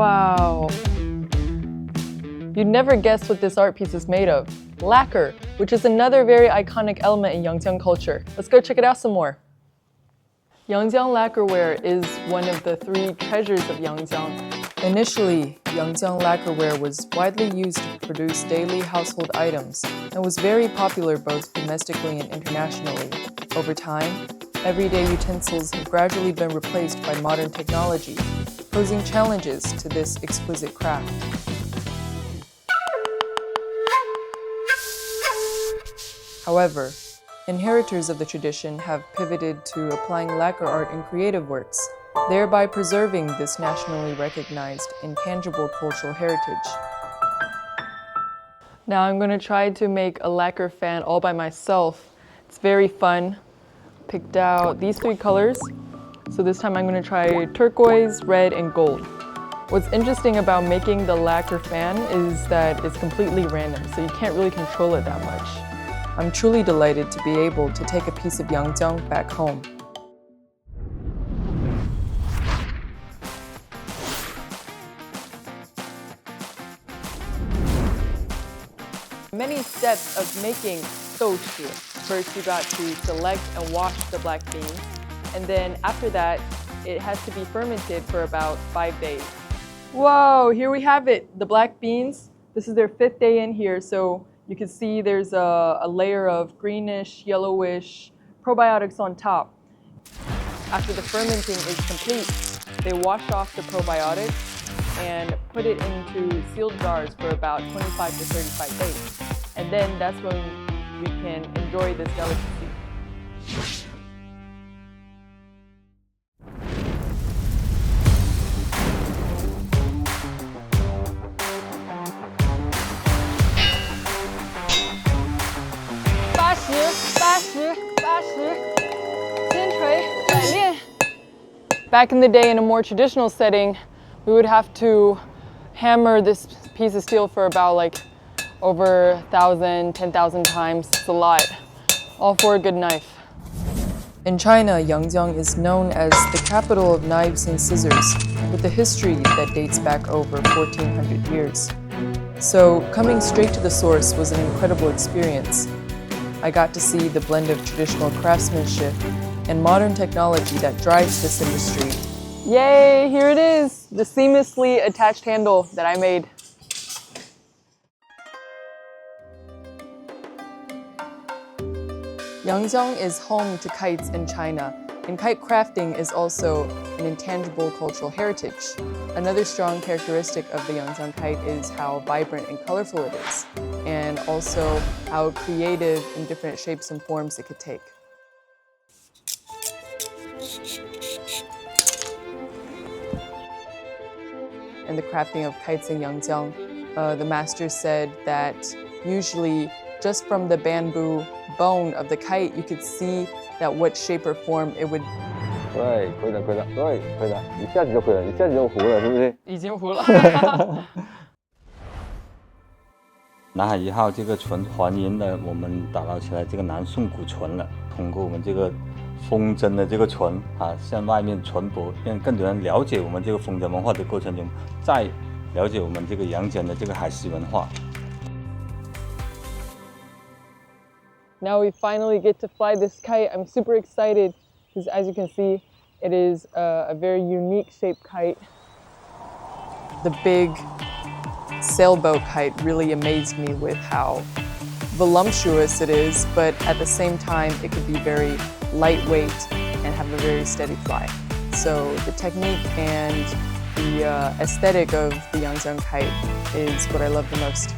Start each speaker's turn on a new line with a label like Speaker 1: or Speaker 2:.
Speaker 1: Wow. You'd never guess what this art piece is made of. Lacquer, which is another very iconic element in Yangjiang culture. Let's go check it out some more. Yangjiang lacquerware is one of the 3 treasures of Yangjiang. Initially, Yangjiang lacquerware was widely used to produce daily household items and was very popular both domestically and internationally. Over time, everyday utensils have gradually been replaced by modern technology, posing challenges to this exquisite craft. However, inheritors of the tradition have pivoted to applying lacquer art in creative works, thereby preserving this nationally recognized, intangible cultural heritage. Now I'm going to try to make a lacquer fan all by myself. It's very fun. Picked out these 3 colors. So this time I'm going to try turquoise, red, and gold. What's interesting about making the lacquer fan is that it's completely random, so you can't really control it that much. I'm truly delighted to be able to take a piece of Yangjiang back home. Many steps of making douchi. First you got to select and wash the black beans, and then after that it has to be fermented for about 5 days. Whoa, here we have it, the black beans. This is their 5th day in here, so you can see there's a layer of greenish, yellowish probiotics on top. After the fermenting is complete, they wash off the probiotics and put it into sealed jars for about 25 to 35 days. And then that's when we can enjoy this delicacy. Back in the day, in a more traditional setting, we would have to hammer this piece of steel for about over 1,000, 10,000 times. It's a lot, all for a good knife. In China, Yangjiang is known as the capital of knives and scissors, with a history that dates back over 1,400 years. So coming straight to the source was an incredible experience. I got to see the blend of traditional craftsmanship and modern technology that drives this industry. Yay, here it is, the seamlessly attached handle that I made. Yangjiang is home to kites in China, and kite crafting is also an intangible cultural heritage. Another strong characteristic of the Yangjiang kite is how vibrant and colorful it is, and also how creative in different shapes and forms it could take. In the crafting of kites in Yangjiang, the master said that usually just from the bamboo bone of the kite, you could see that what shape or form it would.
Speaker 2: 对，可以的，可以的，对，可以的，一下子就可以了，一下子就糊了，是不是？
Speaker 1: 已经糊了。
Speaker 2: 南海1号这个船还原了我们打捞起来这个南宋古船了。通过我们这个风筝的这个船啊，向外面传播，让更多人了解我们这个风筝文化的过程中，再了解我们这个阳江的这个海事文化。
Speaker 1: Now we finally get to fly this kite. I'm super excited because, as you can see, it is a very unique shaped kite. The big sailboat kite really amazed me with how voluptuous it is, but at the same time, it could be very lightweight and have a very steady fly. So the technique and the aesthetic of the Yangjiang kite is what I love the most.